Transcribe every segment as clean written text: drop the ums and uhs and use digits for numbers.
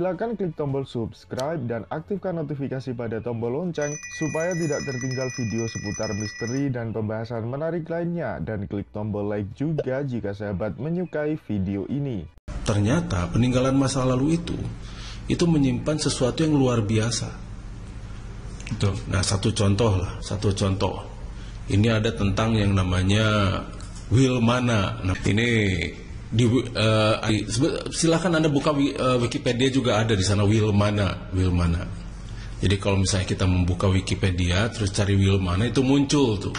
Silakan klik tombol subscribe dan aktifkan notifikasi pada tombol lonceng supaya tidak tertinggal video seputar misteri dan pembahasan menarik lainnya, dan klik tombol like juga jika sahabat menyukai video ini. Ternyata peninggalan masa lalu itu menyimpan sesuatu yang luar biasa. Nah, satu contoh. Ini ada tentang yang namanya Wilmana. Nah, ini silakan Anda buka Wikipedia, juga ada di sana Wilmana. Jadi kalau misalnya kita membuka Wikipedia terus cari Wilmana, itu muncul tuh.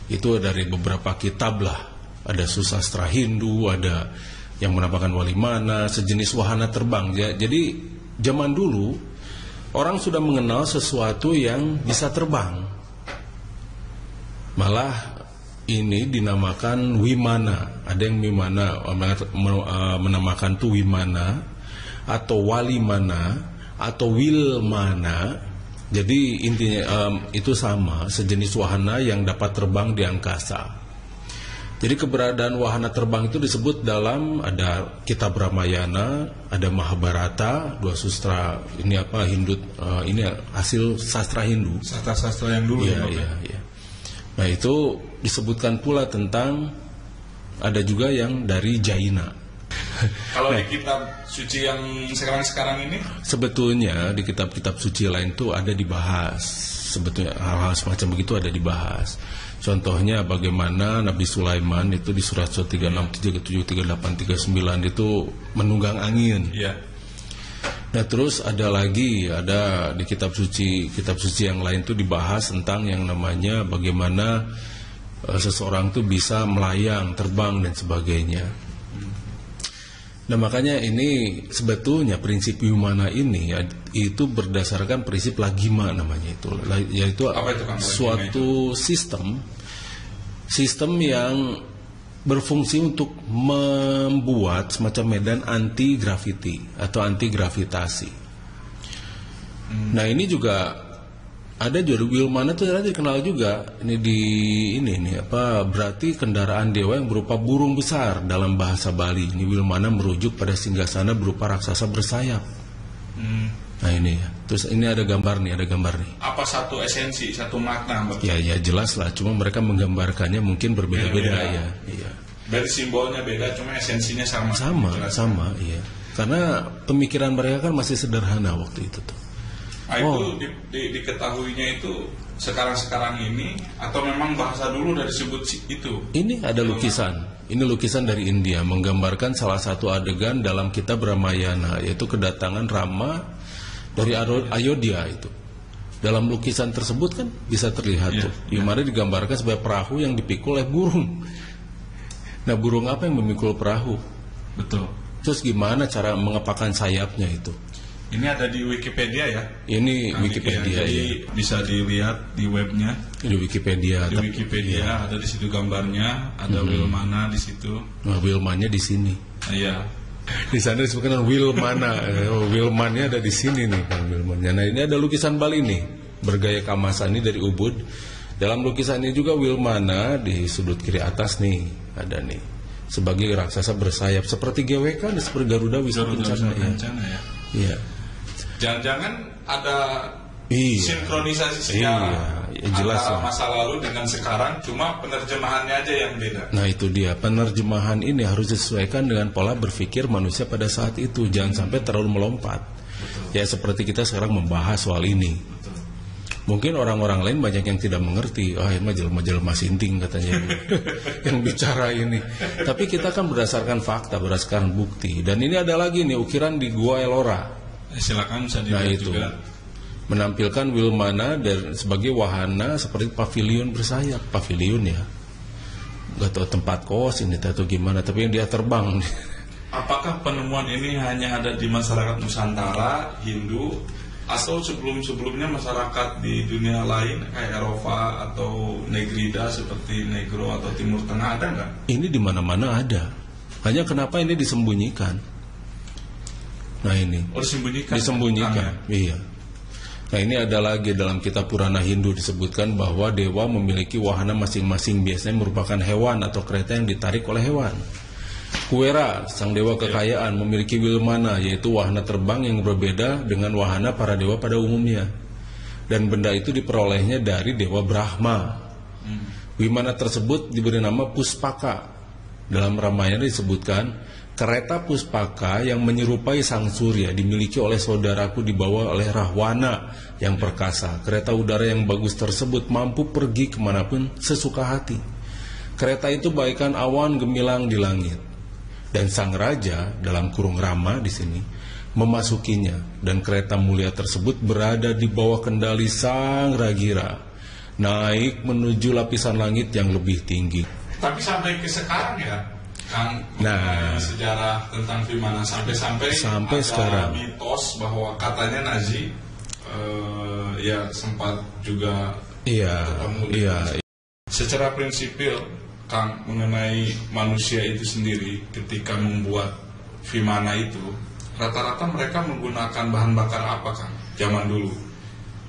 Itu dari beberapa kitab lah. Ada susastra Hindu, ada yang menampakkan wali mana, sejenis wahana terbang. Jadi zaman dulu orang sudah mengenal sesuatu yang bisa terbang. Malah ini dinamakan Wimana. Ada yang Wimana menamakan tuh Wimana atau Walimana atau Wilmana. Jadi intinya itu sama, sejenis wahana yang dapat terbang di angkasa. Jadi keberadaan wahana terbang itu disebut dalam ada kitab Ramayana, ada Mahabharata, dua sastra ini Hindu, ini hasil sastra Hindu. Sastra yang dulu. Iya. Nah, itu disebutkan pula tentang ada juga yang dari Jaina. Kalau di kitab suci yang sekarang ini, sebetulnya di kitab-kitab suci lain itu ada dibahas. Sebetulnya hal-hal semacam begitu ada dibahas. Contohnya bagaimana Nabi Sulaiman itu di surat 36, 37, 38, 39 itu menunggang angin. Iya. Nah, terus ada di kitab suci yang lain itu dibahas tentang yang namanya bagaimana seseorang itu bisa melayang, terbang dan sebagainya. Nah, makanya ini sebetulnya prinsip Wimana ini itu berdasarkan prinsip Lagima namanya itu, yaitu suatu sistem yang berfungsi untuk membuat semacam medan anti gravity atau anti gravitasi. Nah, ini juga ada Wilmana itu ternyata dikenal juga. Berarti kendaraan dewa yang berupa burung besar dalam bahasa Bali. Ini Wilmana merujuk pada singgasana berupa raksasa bersayap. Nah, ini ya. Terus ini ada gambar nih. Apa satu esensi, satu makna? Ya jelas lah. Cuma mereka menggambarkannya mungkin berbeda-beda ya. Iya. Dari simbolnya beda, cuma esensinya sama. Sama, iya. Karena pemikiran mereka kan masih sederhana waktu itu tuh. Nah, itu diketahuinya itu sekarang ini atau memang bahasa dulu dari sebut itu? Ini ada lukisan. Ini lukisan dari India menggambarkan salah satu adegan dalam kitab Ramayana, yaitu kedatangan Rama dari Ayodhya itu. Dalam lukisan tersebut kan bisa terlihat tuh. Di mana digambarkan sebagai perahu yang dipikul oleh burung. Nah, burung apa yang memikul perahu? Betul. Terus gimana cara mengepakkan sayapnya itu? Ini ada di Wikipedia ya? Ini Wikipedia ya. Bisa dilihat di webnya. Di Wikipedia. Di Wikipedia ada di situ gambarnya, ada Wilmana di situ. Nah, Wilmanya di sini. Iya. Di sana disebutkan Wilmana. Wilmannya ada di sini nih kan Wilmannya. Nah, ini ada lukisan Bali nih, bergaya Kamasani dari Ubud. Dalam lukisan ini juga Wilmana di sudut kiri atas nih ada nih sebagai raksasa bersayap seperti GWK, seperti Garuda Wisnu Kencana ya. Iya. Jangan-jangan ada sinkronisasi sejarah antara masa lalu dengan sekarang, cuma penerjemahannya aja yang beda. Nah, itu dia, penerjemahan ini harus disesuaikan dengan pola berpikir manusia pada saat itu, jangan sampai terlalu melompat. Betul. Ya seperti kita sekarang membahas soal ini. Betul. Mungkin orang-orang lain banyak yang tidak mengerti. Ini jelma-jelma sinting katanya yang bicara ini. Tapi kita kan berdasarkan fakta, berdasarkan bukti. Dan ini ada lagi nih ukiran di Gua Ellora. Silakan bisa dilihat juga. Menampilkan Wilmana sebagai wahana seperti pavilion bersayap. Pavilion ya. Gak tahu tempat kos ini atau gimana, tapi yang dia terbang. Apakah penemuan ini hanya ada di masyarakat Nusantara, Hindu, atau sebelum-sebelumnya masyarakat di dunia lain kayak Eropa atau Negrida seperti Negro atau Timur Tengah, ada nggak? Ini di mana-mana ada. Hanya kenapa ini disembunyikan? Nah, ini. Disembunyikan. Iya. Nah, ini ada lagi dalam kitab Purana Hindu disebutkan bahwa dewa memiliki wahana masing-masing, biasanya merupakan hewan atau kereta yang ditarik oleh hewan. Kuera, sang dewa kekayaan, memiliki Wilmana, yaitu wahana terbang yang berbeda dengan wahana para dewa pada umumnya. Dan benda itu diperolehnya dari dewa Brahma. Wimana tersebut diberi nama Puspaka. Dalam Ramayana disebutkan, kereta Puspaka yang menyerupai sang surya dimiliki oleh saudaraku dibawa oleh Rahwana yang perkasa. Kereta udara yang bagus tersebut mampu pergi kemanapun sesuka hati. Kereta itu bagaikan awan gemilang di langit. Dan sang raja, dalam kurung Rama di sini, memasukinya. Dan kereta mulia tersebut berada di bawah kendali sang Ragira, naik menuju lapisan langit yang lebih tinggi. Tapi sampai ke sekarang ya, Kang, Nah, sejarah tentang Vimana sampai ada sekarang mitos bahwa katanya Nazi ya sempat juga ketemu di secara prinsipil, Kang, mengenai manusia itu sendiri ketika membuat Vimana itu, rata-rata mereka menggunakan bahan bakar apa, Kang? Zaman dulu.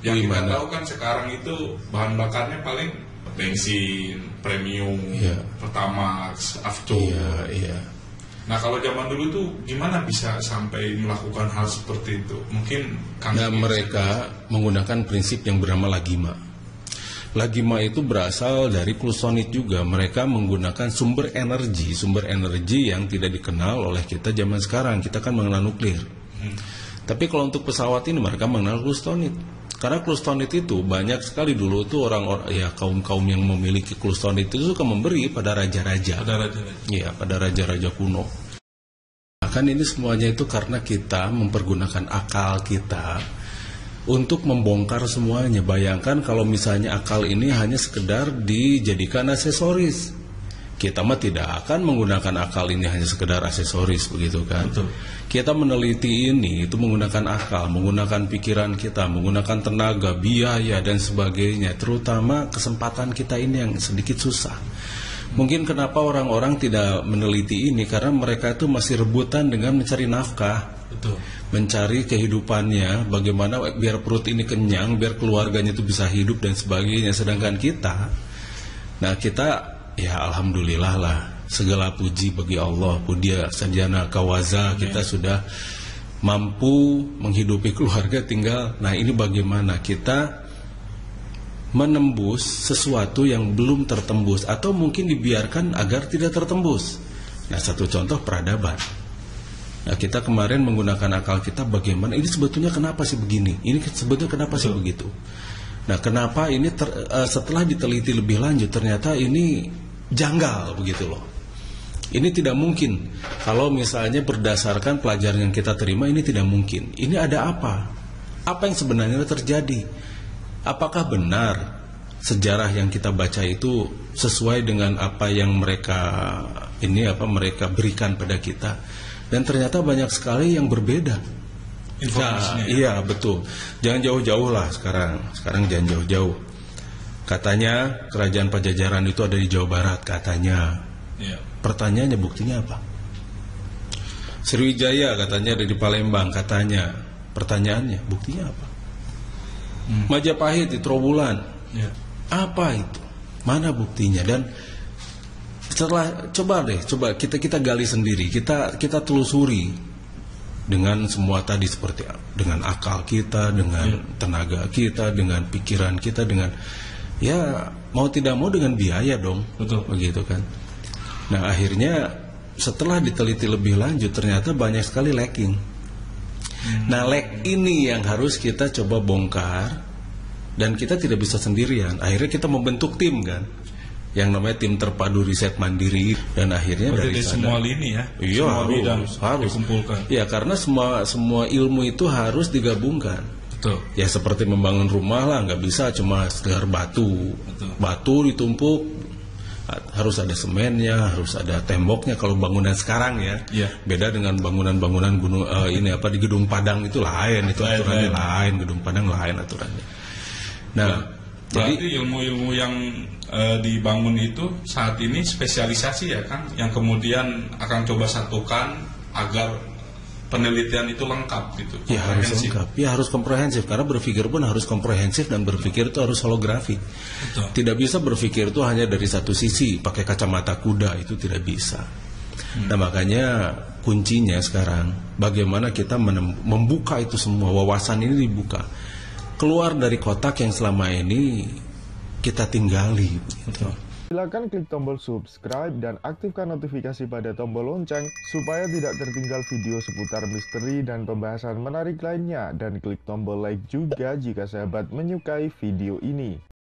Yang kita tahu kan sekarang itu bahan bakarnya paling bensin, premium, Pertamax, Avto. Nah, kalau zaman dulu tuh gimana bisa sampai melakukan hal seperti itu? Mungkin Kang. Nah, mereka menggunakan prinsip yang bernama lagima. Lagima itu berasal dari Clusonid juga. Mereka menggunakan sumber energi yang tidak dikenal oleh kita zaman sekarang. Kita kan mengenal nuklir. Tapi kalau untuk pesawat ini mereka mengenal Clusonid. Karena Clusonid itu banyak sekali dulu tuh orang-orang, ya kaum-kaum yang memiliki Clusonid itu suka memberi pada raja-raja. Iya, pada raja-raja kuno. Kan ini semuanya itu karena kita mempergunakan akal kita untuk membongkar semuanya. Bayangkan kalau misalnya akal ini hanya sekedar dijadikan aksesoris. Kita mah tidak akan menggunakan akal ini hanya sekedar aksesoris, begitu kan? Betul. Kita meneliti ini itu menggunakan akal, menggunakan pikiran kita, menggunakan tenaga, biaya dan sebagainya. Terutama kesempatan kita ini yang sedikit susah. Mungkin kenapa orang-orang tidak meneliti ini, karena mereka itu masih rebutan dengan mencari nafkah. Betul. Mencari kehidupannya, bagaimana biar perut ini kenyang, biar keluarganya itu bisa hidup dan sebagainya. Sedangkan kita, ya alhamdulillah lah, segala puji bagi Allah, puja sarjana kawaza, kita sudah mampu menghidupi keluarga. Tinggal, nah ini bagaimana kita menembus sesuatu yang belum tertembus, atau mungkin dibiarkan agar tidak tertembus. Nah, satu contoh peradaban. Nah, kita kemarin menggunakan akal kita, bagaimana ini sebetulnya kenapa sih begini, ini sebetulnya kenapa sih begitu. Nah, kenapa ini setelah diteliti lebih lanjut ternyata ini janggal begitu loh. Ini tidak mungkin. Kalau misalnya berdasarkan pelajaran yang kita terima, ini tidak mungkin. Ini ada apa? Apa yang sebenarnya terjadi? Apakah benar sejarah yang kita baca itu sesuai dengan apa yang mereka berikan pada kita? Dan ternyata banyak sekali yang berbeda informasinya. Nah, iya betul. Jangan jauh-jauh lah sekarang. Sekarang jangan jauh-jauh. Katanya kerajaan Pajajaran itu ada di Jawa Barat katanya. Pertanyaannya buktinya apa? Sriwijaya katanya ada di Palembang katanya. Pertanyaannya buktinya apa? Majapahit di Trowulan. Apa itu? Mana buktinya? Dan setelah coba kita gali sendiri, kita telusuri dengan semua tadi, seperti dengan akal kita, dengan tenaga kita, dengan pikiran kita, dengan ya mau tidak mau dengan biaya dong. Betul. Begitu kan. Nah, akhirnya setelah diteliti lebih lanjut ternyata banyak sekali lacking. Nah, lack ini yang harus kita coba bongkar, dan kita tidak bisa sendirian. Akhirnya kita membentuk tim kan, yang namanya tim terpadu riset mandiri, dan akhirnya dari semua lini ya. Iya, harus dikumpulkan. Ya, karena semua ilmu itu harus digabungkan. Betul. Ya seperti membangun rumah lah, nggak bisa cuma sekedar batu. Betul. Batu ditumpuk, harus ada semennya, harus ada temboknya. Kalau bangunan sekarang ya, beda dengan bangunan-bangunan gunung di Gedung Padang itu lain, itu aturannya lain, Gedung Padang lain aturannya. Nah, berarti ilmu-ilmu yang dibangun itu saat ini spesialisasi ya kan, yang kemudian akan coba satukan agar penelitian itu lengkap gitu. Ya harus lengkap, ya harus komprehensif, karena berpikir pun harus komprehensif, dan berpikir itu harus holografi. Betul. Tidak bisa berpikir itu hanya dari satu sisi, pakai kacamata kuda, itu tidak bisa. Nah makanya kuncinya sekarang bagaimana kita membuka itu semua, wawasan ini dibuka, keluar dari kotak yang selama ini kita tinggali. Gitu. Silakan klik tombol subscribe dan aktifkan notifikasi pada tombol lonceng supaya tidak tertinggal video seputar misteri dan pembahasan menarik lainnya, dan klik tombol like juga jika sahabat menyukai video ini.